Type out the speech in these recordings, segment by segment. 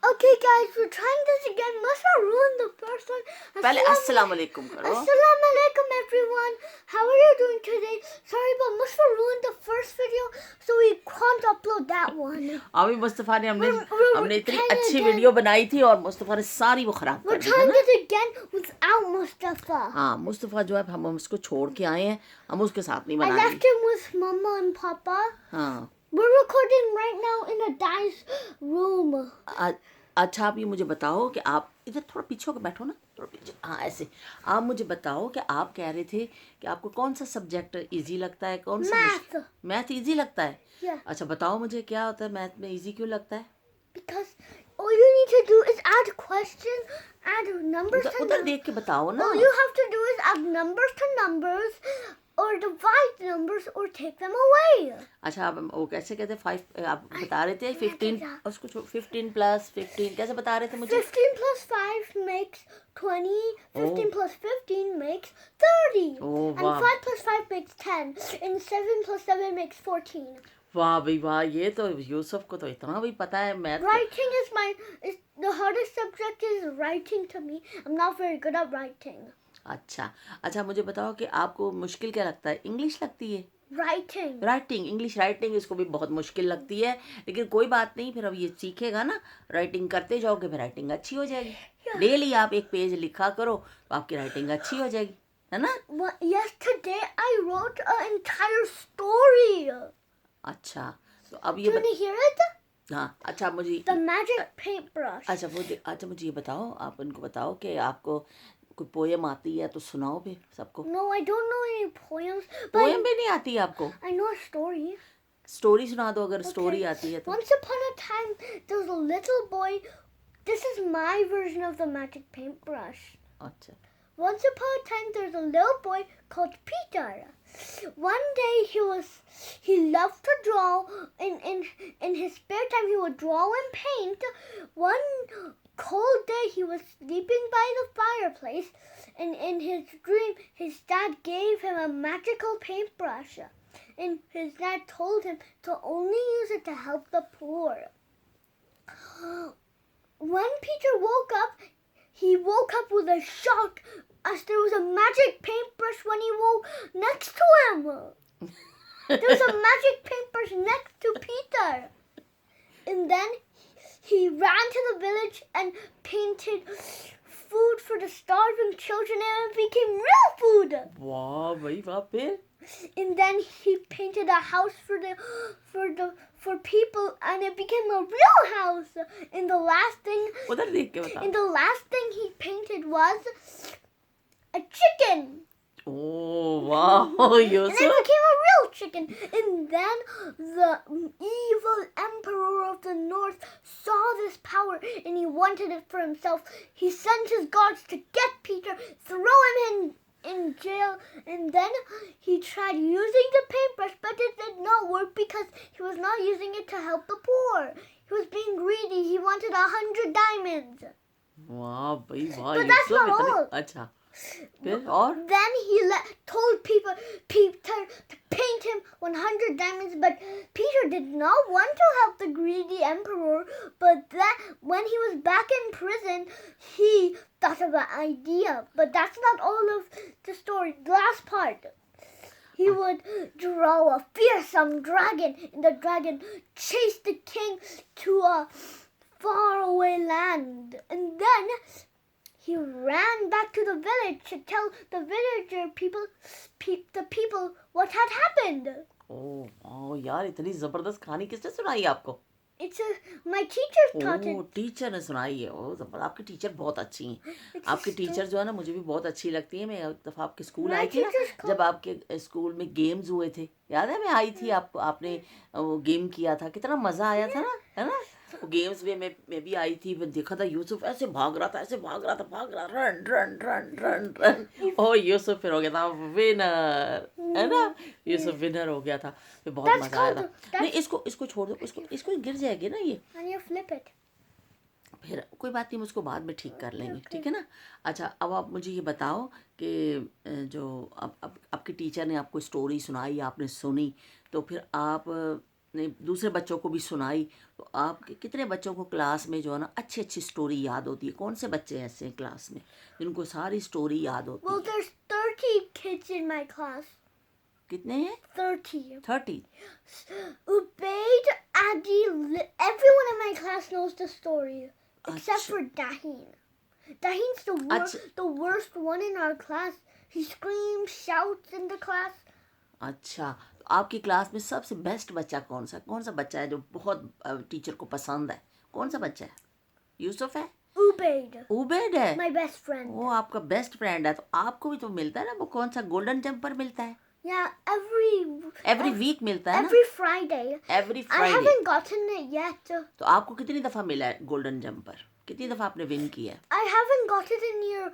Okay, guys, we're trying this again. Must I ruin the first one? पहले अस्सलाम वालेकुम करो. Assalamu alaikum, everyone. How are you doing today? Sorry, but Mustafa ruined the first video, so we can't upload that one. अभी मुस्तफ़ा ने हमने We're इतनी trying अच्छी again. Video बनाई थी और मुस्तफ़ा ने सारी वो खराब We're कर दी है trying ना. this again without Mustafa. हाँ, मुस्तफ़ा जो है हम उसको छोड़ के आए हैं, हम उसके साथ नहीं I बना left him with Mama and Papa. हाँ. We're recording right now in a guy's room. अच्छा, आप ये मुझे बताओ कि आप इधर थोड़ा पीछे होकर बैठो ना, थोड़ा पीछे. हाँ, ऐसे. आप मुझे बताओ कि आप कह रहे थे कि आपको कौन सा सब्जेक्ट इजी लगता है, कौन सा Math. मैथ इजी लगता है. Yeah. अच्छा, बताओ मुझे क्या होता है मैथ में, इजी क्यों लगता है. Because all you need to do is add questions, add numbers to उधर numbers. देख के बताओ ना. All you have to do is add numbers to numbers, or divide numbers, or take them away. अच्छा, आप वो कैसे कहते हैं 5 आप बता रहे थे 15 क्या? उसको 15 प्लस 15 कैसे बता रहे थे मुझे. 15 plus 5 makes 20. 15 Oh. plus 15 makes 30. Oh, And wow. 5 plus 5 makes 10. And 7 plus 7 makes 14. वाह भाई वाह, ये तो यूसुफ को तो इतना भी पता है math. Writing is the hardest subject is writing to me. I'm not very good at writing. अच्छा, मुझे बताओ कि आपको मुश्किल क्या लगता है. इंग्लिश लगती है. Writing. राइटिंग, इंग्लिश राइटिंग इसको भी बहुत मुश्किल लगती है, लेकिन कोई बात नहीं, फिर अब ये सीखेगा ना, राइटिंग करते जाओगे फिर राइटिंग अच्छी हो जाएगी. डेली आप एक पेज लिखा करो तो आपकी राइटिंग अच्छी हो जाएगी, है ना. Yesterday I wrote an entire story. अच्छा, तो अब ये Do you want to hear it? हाँ. अच्छा, मुझे The magic paintbrush. अच्छा मुझे ये बताओ, आप उनको बताओ कि आपको कोई पोयम आती है तो सुनाओ भी सबको. No, I don't know any poems, but poem भी नहीं आती आपको. I know a story. Story सुना दो अगर Okay. स्टोरी आती है तो. Once upon a time, there was a little boy. This is my version of the magic paintbrush. अच्छा. Once upon a time, there was a little boy called Peter. One day, he loved to draw. In his spare time, he would draw and paint. One cold day, he was sleeping by the fireplace, and in his dream, his dad gave him a magical paintbrush. And his dad told him to only use it to help the poor. When Peter woke up, he woke up with a shock as there was a magic paintbrush when he woke next to him. There was a magic paintbrush next to Peter. And then he ran to the village and painted food for the starving children, and it became real food. वाह भाई वाह. फिर And then he painted a house for people, and it became a real house. And the last thing उधर देख के बताओ. And the last thing he painted was a chicken. ओह वाह And it Yusuf. became a real chicken. And then the evil emperor of the north saw this power and he wanted it for himself. He sent his guards to get Peter, throw him in jail, and then he tried using the paintbrush, but it did not work because he was not using it to help the poor. He was being greedy. He wanted 100 diamonds. वाह भाई वाह But that's Yusuf not इतने. all. अच्छा, फिर और Then he told Peter to paint him 100 diamonds, but Peter did not want to help the greedy emperor. But when he was back in prison, he thought of an idea. But that's not all of the story. The last part. He would draw a fearsome dragon, and the dragon chased the king to a faraway land. And then he ran back to the village to tell the the people what had happened. ओह वाह यार, इतनी जबरदस्त कहानी किसने सुनाई आपको. My teacher taught oh it. Teacher ने सुनाई है. ओह जबरदस्त, आपकी टीचर बहुत अच्छी हैं. It's a आपकी टीचर जो है ना मुझे भी बहुत अच्छी लगती है. मैं एक दफ़ा आपके स्कूल My आई थी ना, teachers call- जब आपके स्कूल में गेम्स हुए थे, याद है. मैं आई थी, आपने वो गेम किया था, कितना मज़ा आया था ना, है ना. वो गेम्स में मैं भी आई थी. मैं देखा था यूसुफ ऐसे भाग रहा था, भाग रहा, run run run run run. Oh Yusuf फिर हो गया था विनर, है ना. यूसुफ विनर हो गया था. फिर बहुत That's मज़ा आया था. called- नहीं, इसको छोड़ दो, इसको गिर जाएगी ना ये. And you flip it. फिर कोई बात नहीं, हम उसको बाद में ठीक कर लेंगे, ठीक है ना. अच्छा, अब आप मुझे ये बताओ कि जो अब आपकी टीचर ने आपको स्टोरी सुनाई, आपने सुनी, तो फिर आप आपने दूसरे बच्चों को भी सुनाई, तो आपके कितने बच्चों को क्लास में जो है ना अच्छी अच्छी स्टोरी याद होती है? कौन से बच्चे ऐसे हैं क्लास में जिनको सारी स्टोरी याद होती Well, है? there's 30 kids in my class. कितने हैं? 30. 30? Ubaid, Adi, everyone in my class knows the story. Except अच्छा for Daheen. Daheen's the worst one in our class. He screams, shouts in the class. अच्छा, तो आपकी class में सबसे best बच्चा कौन सा बच्चा है जो बहुत टीचर को पसंद है? कौन सा बच्चा है? यूसुफ है? Ubaid, उबैद है? my best friend. वो आपका बेस्ट फ्रेंड है, तो आपको भी तो मिलता है ना वो कौन सा गोल्डन जंपर मिलता है? Yeah, एवरी वीक मिलता है ना? every Friday. Every I Friday. haven't gotten it yet. तो आपको कितनी दफ़ा मिला है गोल्डन जंपर? कितनी दफ़ा आपने विन किया है? I haven't got it in year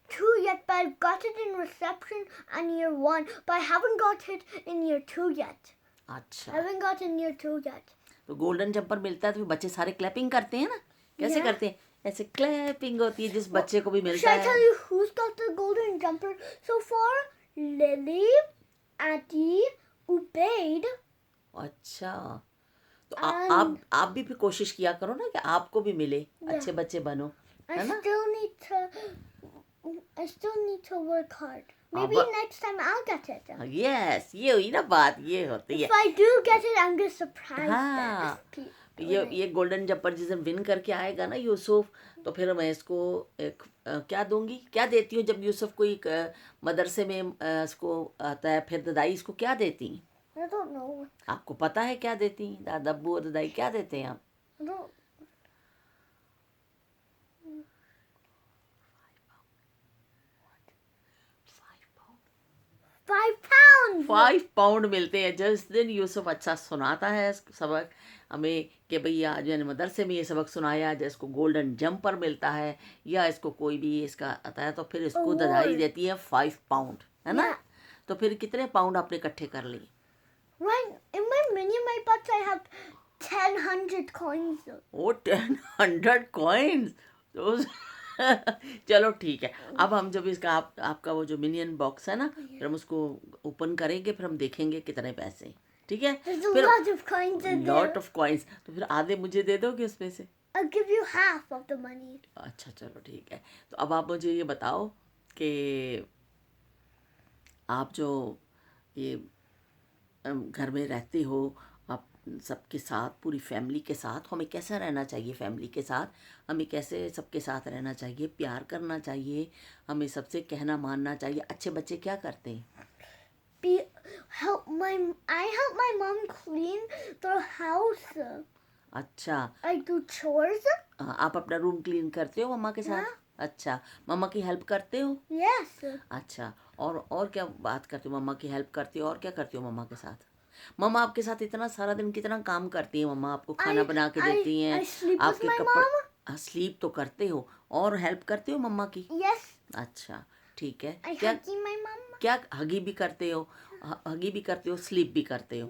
two yet, but I've got it in reception and year one. But I haven't got it in year two yet. I अच्छा, haven't got in year two yet. तो golden jumper मिलता है तो फिर बच्चे सारे clapping करते हैं ना? कैसे Yeah. करते हैं? ऐसे क्लैपिंग होती है जिस बच्चे को भी Should मिलता I tell है। you who's got the golden jumper so far? Lily, Adi, Ubaid. अच्छा, तो आप भी फिर कोशिश किया करो ना कि आपको भी मिले, अच्छे बच्चे बनो, I है ना? still need to work hard. Maybe but- next time I'll get it. Yes, ये हुई ना बात, ये होती है। If I do get it, I'm gonna surprise हाँ, them. ये गोल्डन जंपर जिस दिन विन करके आएगा ना यूसुफ, तो फिर मैं इसको एक क्या दूंगी, क्या देती हूँ जब यूसुफ को एक मदरसे में इसको आता है, फिर दादाई इसको क्या देती हैं? I don't know. आपको पता है क्या देती हैं? दादा अब्बू और दादाई क्या देते हैं आप? I don't. 5 pounds. 5 पाउंड मिलते हैं जिस दिन यूसुफ अच्छा सुनाता है सबक हमें कि भाई आज मैंने मदरसे में ये सबक सुनाया, जब इसको गोल्डन जंपर मिलता है या इसको कोई भी इसका आता है, तो फिर इसको Award. ददाई देती है 5 पाउंड, है ना? Yeah. तो फिर कितने पाउंड आपने इकट्ठे कर लिए? Right in my mini my box, I have 1,000 coins. Oh 100 coins तो चलो ठीक है, अब हम जब इसका आपका वो जो मिनियन बॉक्स है ना, फिर हम उसको ओपन करेंगे, फिर हम देखेंगे कितने पैसे हैं, ठीक है? There's a फिर lot of coins in there. Lot of coins, तो फिर आधे मुझे दे दोगे उसमें से? I'll give you half of the money. अच्छा चलो ठीक है, तो अब आप मुझे ये बताओ कि आप जो ये घर में रहते हो, आप सबके साथ, पूरी फैमिली के साथ, हमें कैसा रहना चाहिए? फैमिली के साथ हमें कैसे सबके साथ रहना चाहिए? प्यार करना चाहिए, हमें सबसे कहना मानना चाहिए। अच्छे बच्चे क्या करते हैं? I help my mom clean the house. अच्छा, I do chores. आप अपना रूम क्लीन करते हो मम्मा के साथ? हाँ। अच्छा, मम्मा की हेल्प करते हो? Yes. अच्छा, और क्या बात करते हो? मम्मा की हेल्प करती हो, और क्या करती हो मम्मा के साथ? मम्मा आपके साथ इतना सारा दिन कितना काम करती है? मम्मा आपको खाना बना के देती हैं, I sleep with आपके my कपड़े, mom. स्लीप तो करते हो, और हेल्प करते हो मम्मा की? Yes. अच्छा ठीक है, I क्या huggy my mom. क्या हगी भी करते हो, हगी भी करते हो, स्लीप भी करते हो,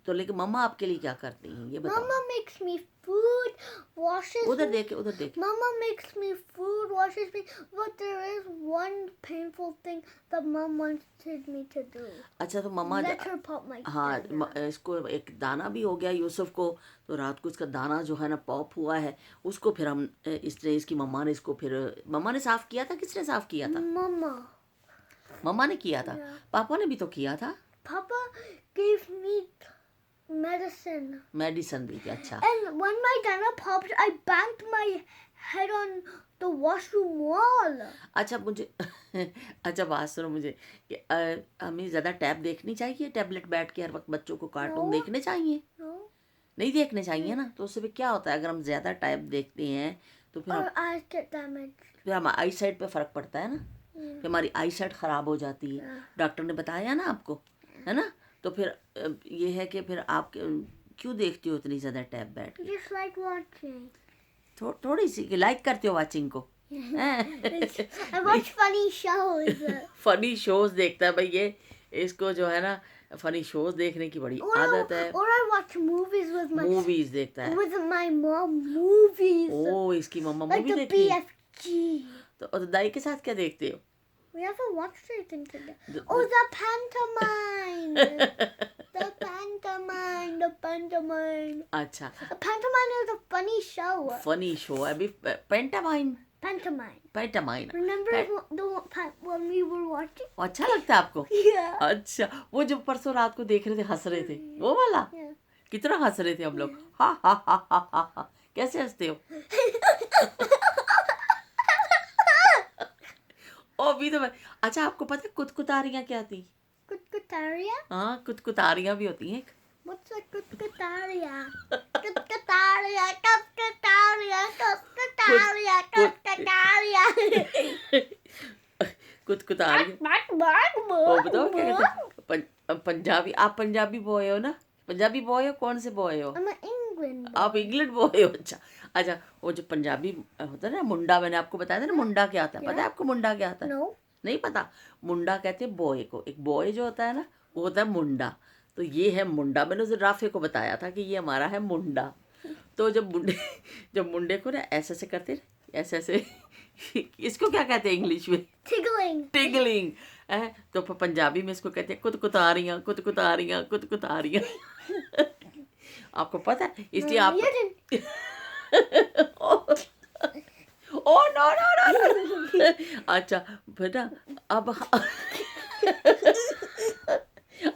तो लेकिन मम्मा आपके लिए क्या करती हैं ये बताओ? Mama makes me food, washes उधर me. देखे, उधर देखे। Mama makes me food, washes me, but there is one painful thing that Mom wanted me to do. अच्छा, तो मम्मा Let her pop my हाँ, finger. इसको एक दाना भी हो गया यूसुफ को, तो रात को इसका दाना जो है ना पॉप हुआ है, उसको फिर हम इसने, इसकी मम्मा ने इसको, फिर मम्मा ने साफ़ किया था, किसने साफ़ किया था? Mama. मम्मा ने किया था, Yeah. पापा ने भी तो किया था, Papa gave me medicine. Medicine दी थी। अच्छा, And when my dana popped, I banged my head on the washroom wall. अच्छा मुझे अच्छा बात सुनो मुझे कि हमें ज़्यादा टैब देखनी चाहिए? टैबलेट बैठ के हर वक्त बच्चों को कार्टून No. देखने चाहिए? No? नहीं देखने चाहिए ना, तो उससे भी क्या होता है, अगर हम ज़्यादा टैब देखते हैं तो फिर Or eyes get damaged. फिर हमारी आई साइट पे फ़र्क पड़ता है ना, फिर हमारी आई साइट ख़राब हो जाती है। डॉक्टर ने बताया ना आपको, है ना? तो फिर ये है कि फिर आप क्यों देखती हो इतनी ज़्यादा टैब बैठ के? Just like watching. थोड़ी सी लाइक करते हो वाचिंग को? I watch funny shows. Funny shows देखता है भाई ये, इसको जो है ना फनी शोज देखने की बड़ी आदत है। Or I watch movies with my movies देखता है। with my mom. Movies ओ, इसकी मम्मा like मूवी the देखती है। BFG. तो और दाई के साथ क्या देखते हो? We haven't watched anything today. The- Oh, the pantomime. The pantomime. The pantomime. अच्छा, A pantomime is a funny show. Funny show है अभी पेंटामाइन Pantomime. पेंटामाइन Remember when we were watching? अच्छा लगता है आपको? Yeah. अच्छा, वो जो परसों रात को देख रहे थे हंस रहे थे वो वाला Yeah. कितना हंस रहे थे हम लोग हा हा हा हा हा हा कैसे हंसते हो? ओ अभी तो मैं अच्छा आपको पता है कुतकुतारियां क्या थी? Kutkutaria? हाँ कुतकुतारियां भी होती हैं What's a kutkutaria? Kutkutaria. Kutkutaria. Kutkutaria. Kutkutaria. कुतकुतारियां वो बताओ क्या कहते हैं पंजाबी आप पंजाबी बॉय हो ना पंजाबी बॉय हो कौन से बॉय हो I'm an England. आप इंग्लैंड बॉय हो अच्छा अच्छा वो जो पंजाबी होता है ना मुंडा मैंने आपको बताया था ना मुंडा क्या होता है पता है आपको मुंडा क्या होता है No. नहीं पता मुंडा कहते हैं बॉय को एक बॉय जो होता है ना वो होता है मुंडा तो ये है मुंडा मैंने उसे राफे को बताया था कि ये हमारा है मुंडा तो जब मुंडे को ना ऐसे ऐसे करते ऐसे ऐसे इसको क्या कहते हैं इंग्लिश में Tickling. टिगलिंग है तो पंजाबी में इसको कहते हैं कुतकुतारियां कुतकुतारियां कुतकुतारियां आपको पता है इसलिए No, आप you didn't. Oh no no no अच्छा बेटा अब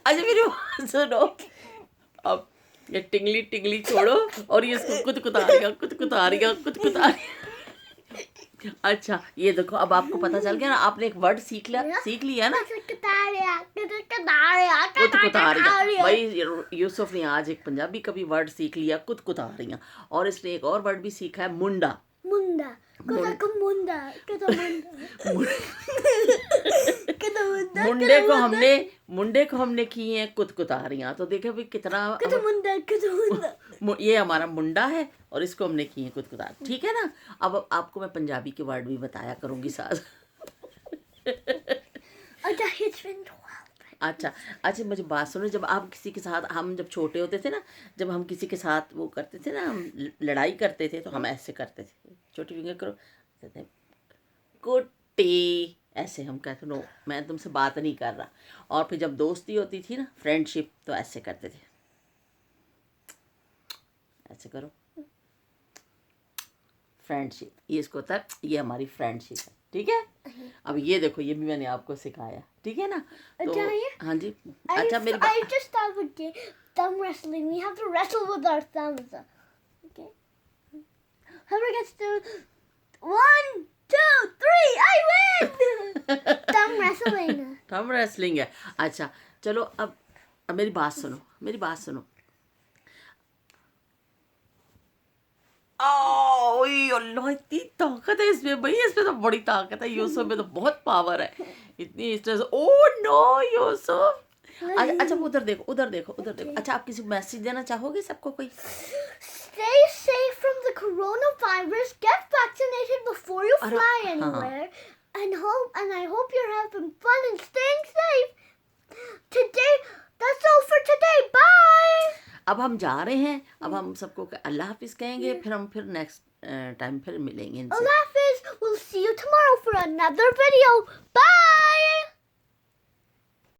अच्छा मेरी बात सुनो अब ये टिंगली टिंगली छोड़ो और ये इसको कुतकुतारियां अच्छा ये देखो अब आपको पता चल गया ना आपने एक वर्ड सीख लिया ना Kutkutaria. Kutkutaria. कुतकुतारियां भाई यूसुफ ने आज एक पंजाबी का भी वर्ड सीख लिया कुतकुतारियां और इसने एक और वर्ड भी सीखा है मुंडा Munda. Kutakmunda. Kutamunda. Kutamunda. मुंडे को हमने की है कुतकुतारियां तो देखो भाई कितना Kutamunda. Kutamunda. ये हमारा मुंडा है और इसको हमने की है कुतकुतार ठीक है ना अब आपको मैं पंजाबी के वर्ड भी बताया करूंगी साथ It's been 12. अच्छा अच्छा मुझे बात सुनो जब आप किसी के साथ हम जब छोटे होते थे ना जब हम किसी के साथ वो करते थे ना हम लड़ाई करते थे तो हम ऐसे करते थे छोटी फिंगर करो कहते थे कुट्टी ऐसे हम कहते नो मैं तुमसे बात नहीं कर रहा और फिर जब दोस्ती होती थी ना फ्रेंडशिप तो ऐसे करते थे ऐसे करो फ्रेंडशिप ये इसको होता है ये हमारी फ्रेंडशिप है ठीक है अब ये देखो ये भी मैंने आपको सिखाया ठीक है ना तो अच्छा, ये? हाँ जी अच्छा मेरी I just thought of a thumb wrestling. We have to wrestle with our thumbs. Okay. Whoever gets to 1, 2, 3, I win. Thumb wrestling. Thumb wrestling है अच्छा चलो अब मेरी बात सुनो ओए अल्लाह इतनी ताकत है इसमें भाई इसमें तो बड़ी ताकत है यूसुफ में तो बहुत पावर है इतनी स्ट्रेस ओ नो यूसुफ अच्छा उधर देखो अच्छा आप किसी को मैसेज देना चाहोगे सबको कोई Stay safe from the coronavirus. Get vaccinated before you Ara- fly हाँ. anywhere. And I hope you're having fun and staying safe. Today, that's all for today. Bye. अब हम जा रहे हैं अब हम सबको अल्लाह हाफिज कहेंगे फिर हम नेक्स्ट टाइम फिर मिलेंगे इनसे Allah Hafiz. We'll see you tomorrow for another video. Bye.